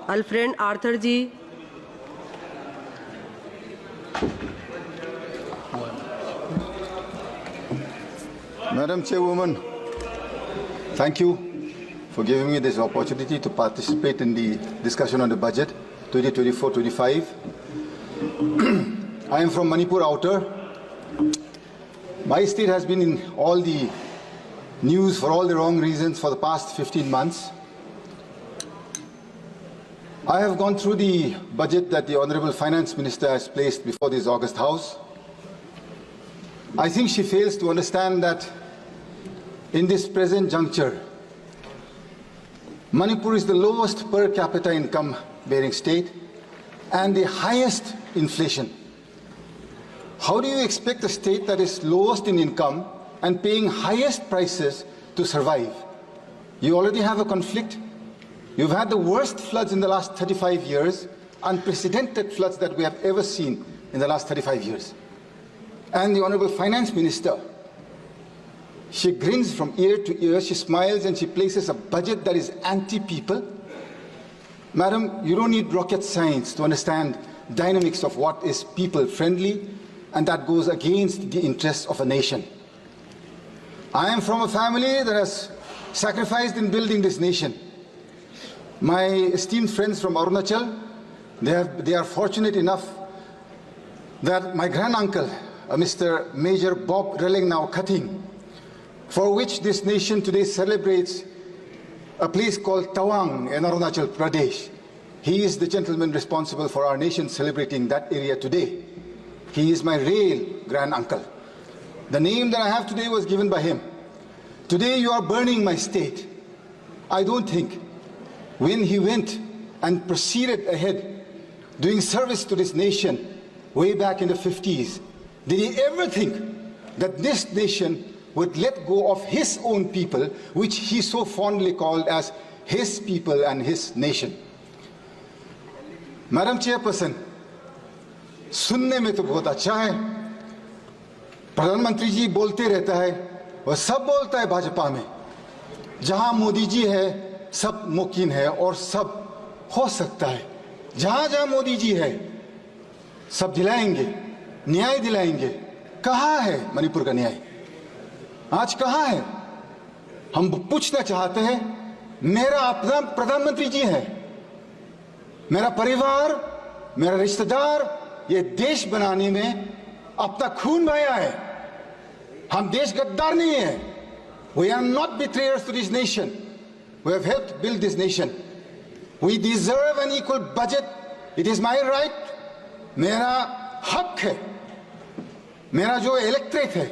Alfred Arthur ji. Madam Chairwoman, thank you for giving me this opportunity to participate in the discussion on the budget 2024-25. I am from Manipur Outer. My state has been in all the news for all the wrong reasons for the past 15 months. I have gone through the budget that the Honorable Finance Minister has placed before this August House. I think she fails to understand that in this present juncture, Manipur is the lowest per capita income bearing state and the highest inflation. How do you expect a state that is lowest in income and paying highest prices to survive? You already have a conflict. You've had the worst floods in the last 35 years, unprecedented floods that we have ever seen in the last 35 years. And the Honorable Finance Minister, she grins from ear to ear, she smiles and she places a budget that is anti-people. Madam, you don't need rocket science to understand dynamics of what is people-friendly and that goes against the interests of a nation. I am from a family that has sacrificed in building this nation. My esteemed friends from Arunachal, they are fortunate enough that my granduncle, Mr. Major Bob Relengnau Kating, for which this nation today celebrates a place called Tawang in Arunachal Pradesh. He is the gentleman responsible for our nation celebrating that area today. He is my real granduncle. The name that I have today was given by him. Today you are burning my state. I don't think when he went and proceeded ahead doing service to this nation way back in the 50s, did he ever think that this nation would let go of his own people, which he so fondly called as his people and his nation? Madam Chairperson, सुनने में तो बहुत अच्छा है, प्रधानमंत्री जी बोलते रहता है, वह सब बोलता है भाजपा में, जहां मोदी जी है सब मुमकिन है और सब हो सकता है, जहां जहां मोदी जी है सब दिलाएंगे, न्याय दिलाएंगे. कहां है मणिपुर का न्याय? आज कहां है? हम पूछना चाहते हैं. मेरा अपना प्रधानमंत्री जी है, मेरा परिवार, मेरा रिश्तेदार ये देश बनाने में अपना खून बहाया है. हम देश गद्दार नहीं है. We are not betrayers to this nation. We have helped build this nation. We deserve an equal budget. It is my right. मेरा हक है. मेरा जो इलेक्ट्रेट है,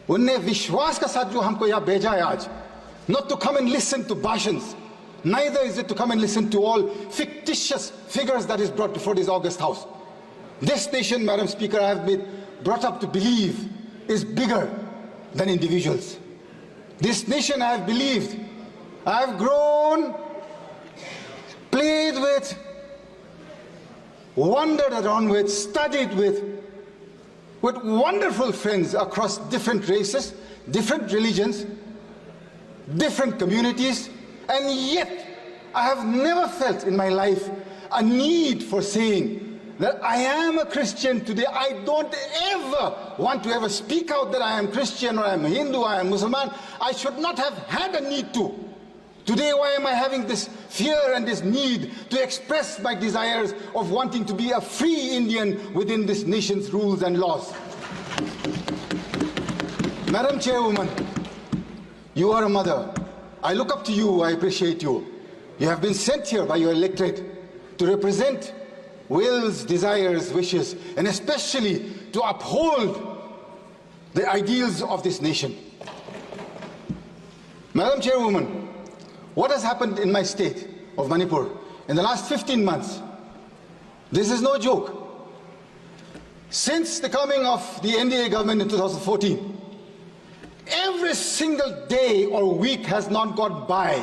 उनने विश्वास का साथ जो हमको यहाँ भेजा है आज, not to come and listen to bhashans, neither is it to come and listen to all fictitious figures that is brought before this August House. This nation, Madam Speaker, I have been brought up to believe is bigger than individuals. This nation I have believed, I have grown, played with, wandered around with, studied with wonderful friends across different races, different religions, different communities, and yet I have never felt in my life a need for saying that I am a Christian today. I don't ever want to ever speak out that I am Christian or I am Hindu, I am Muslim. I should not have had a need to. Today, why am I having this fear and this need to express my desires of wanting to be a free Indian within this nation's rules and laws? Madam Chairwoman, you are a mother. I look up to you, I appreciate you. You have been sent here by your electorate to represent wills, desires, wishes, and especially to uphold the ideals of this nation. Madam Chairwoman, what has happened in my state of Manipur in the last 15 months? This is no joke. Since the coming of the NDA government in 2014, every single day or week has not gone by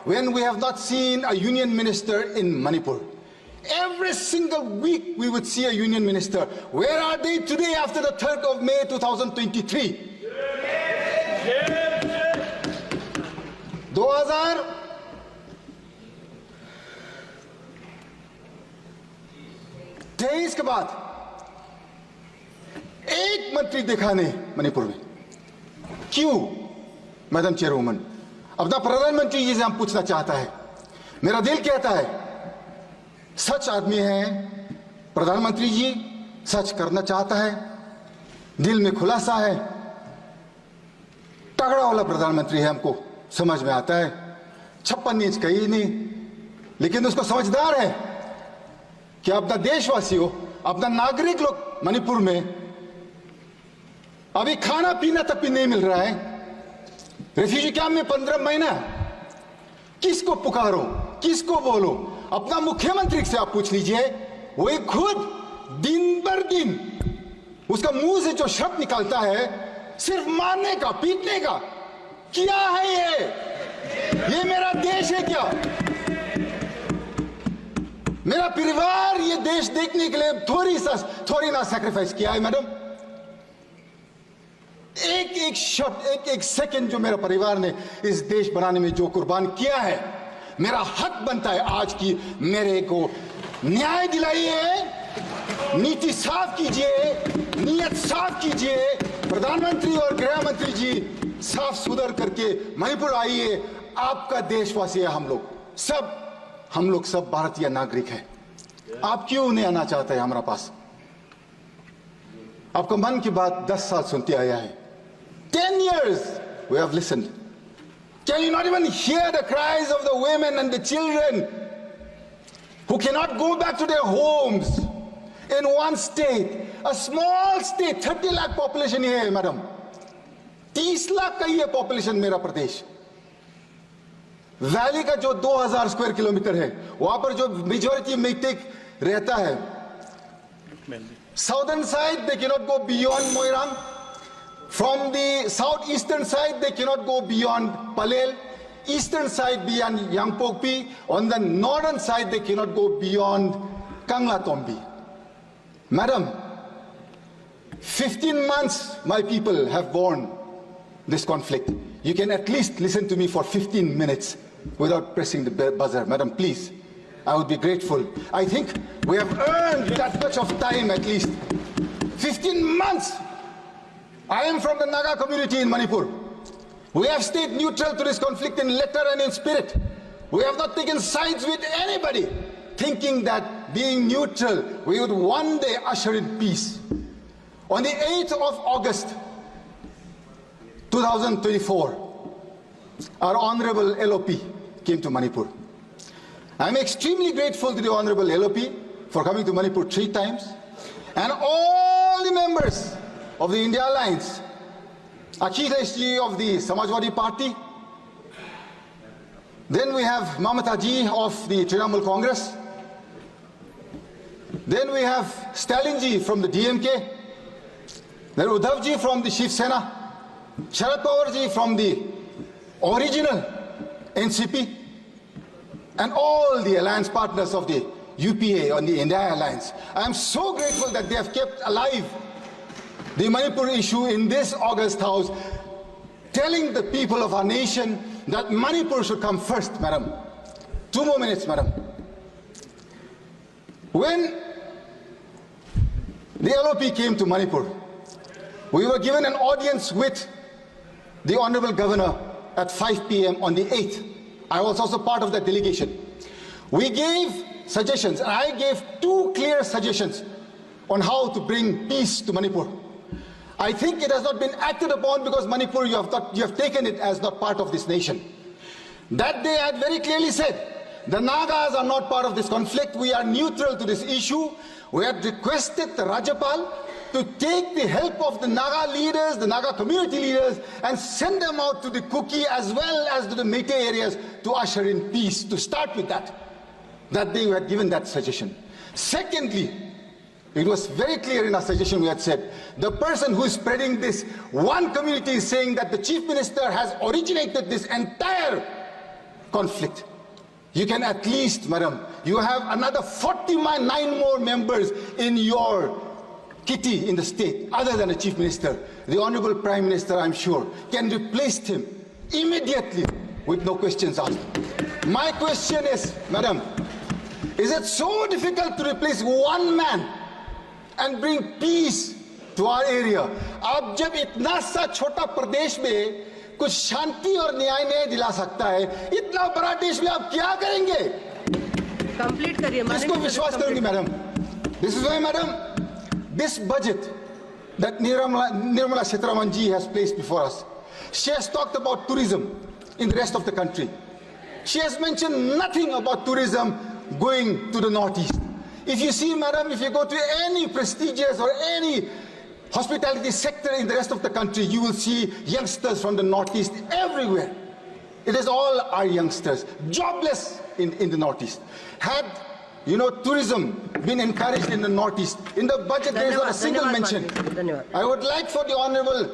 when we have not seen a union minister in Manipur. Every single week we would see a union minister. Where are they today after the 3rd of May 2023? 2000 23 के बाद एक मंत्री देखा नहीं मणिपुर में। क्यों madam चेयरवुमन? अपना प्रधानमंत्री जी से हम पूछना चाहता है। मेरा दिल कहता है सच आदमी है प्रधानमंत्री जी, सच करना चाहता है, दिल में खुलासा है, तगड़ा वाला प्रधानमंत्री है, हमको समझ में आता है। 56 इंच का ही नहीं, लेकिन उसको समझदार है कि अपना देशवासियों, अपना नागरिक लोग मणिपुर में अभी खाना पीना तक भी नहीं मिल रहा है। रेफ्यूजी कैंप में 15 महीना, किसको पुकारो, किसको बोलो? अपना मुख्यमंत्री से आप पूछ लीजिए, वही खुद दिन भर दिन उसका मुंह से जो शब्द निकलता है सिर्फ मारने का, पीटने का। क्या है ये मेरा देश है क्या? मेरा परिवार ये देश देखने के लिए थोड़ी ना सैक्रिफाइस किया है मैडम। एक एक शब्द, एक एक सेकंड जो मेरा परिवार ने इस देश बनाने में जो कुर्बान किया है, मेरा हक बनता है आज की मेरे को न्याय दिलाइए, नीति साफ कीजिए, नीयत साफ कीजिए। प्रधानमंत्री और गृह मंत्री जी साफ सुधर करके मणिपुर आइए। आपका देशवासी है हम लोग सब भारतीय नागरिक हैं। आप क्यों नहीं आना चाहते हैं हमारा पास? आपका मन की बात 10 साल सुनते आया है। 10 years we have listened. Can you not even hear the cries of the women and the children who cannot go back to their homes in one state, a small state, 30 lakh population here, madam. 30 lakh का ये population मेरा प्रदेश। Valley का जो 2000 square kilometre है, वहां पर जो majority matic रहता है, southern side they cannot go beyond Moirang. From the southeastern side they cannot go beyond Palel. Eastern side beyond Yangpokpi. On the northern side they cannot go beyond Kanglatombi. Madam, 15 months my people have borne this conflict. You can at least listen to me for 15 minutes without pressing the buzzer. Madam, please. I would be grateful. I think we have earned that much of time at least. 15 months. I am from the Naga community in Manipur. We have stayed neutral to this conflict in letter and in spirit. We have not taken sides with anybody, thinking that being neutral, we would one day usher in peace. On the 8th of August, 2024, our Honorable LOP came to Manipur. I am extremely grateful to the Honorable LOP for coming to Manipur 3 times, and all the members of the India Alliance, Akhilesh ji of the Samajwadi Party, then we have Mamata ji of the Trinamool Congress, then we have Stalin ji from the DMK, then Uddhav ji from the Shiv Sena, Sharad Pawar ji from the original NCP, and all the alliance partners of the UPA on the India Alliance. I am so grateful that they have kept alive the Manipur issue in this August House, telling the people of our nation that Manipur should come first, madam. 2 more minutes, madam. When the LOP came to Manipur, we were given an audience with the Honorable Governor at 5 p.m. on the 8th. I was also part of that delegation. We gave suggestions, and I gave 2 clear suggestions on how to bring peace to Manipur. I think it has not been acted upon because Manipur, you have taken it as not part of this nation. That day I had very clearly said, the Nagas are not part of this conflict. We are neutral to this issue. We had requested the Rajapal to take the help of the Naga leaders, the Naga community leaders, and send them out to the Kuki as well as to the Meitei areas to usher in peace, to start with that. That day we had given that suggestion. Secondly, it was very clear in our suggestion we had said, the person who is spreading this, one community is saying that the Chief Minister has originated this entire conflict. You can at least, madam, you have another 49 more members in your kitty in the state, other than the Chief Minister. The Honorable Prime Minister, I'm sure, can replace him immediately with no questions asked. My question is, madam, Is it so difficult to replace one man and bring peace to our area? आप जब इतना सा छोटा प्रदेश में कुछ शांति और न्याय नहीं दिला सकता है, इतना बड़ा देश में आप क्या करेंगे? कंप्लीट करिए। किसको विश्वास करूंगी madam? This is why, madam, this budget that Nirmala Sitharaman ji has placed before us, she has talked about tourism in the rest of the country. She has mentioned nothing about tourism going to the northeast. If you see, madam, if you go to any prestigious or any hospitality sector in the rest of the country, you will see youngsters from the northeast everywhere. It is all our youngsters, jobless in the northeast. Had tourism been encouraged in the northeast, in the budget there is not a single mention. I would like for the Honorable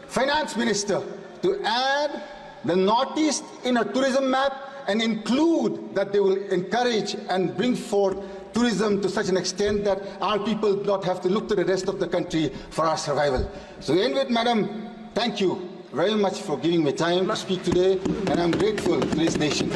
Finance Minister to add the northeast in a tourism map and include that they will encourage and bring forth tourism to such an extent that our people do not have to look to the rest of the country for our survival. So to end with, madam, thank you very much for giving me time to speak today, and I'm grateful to this nation.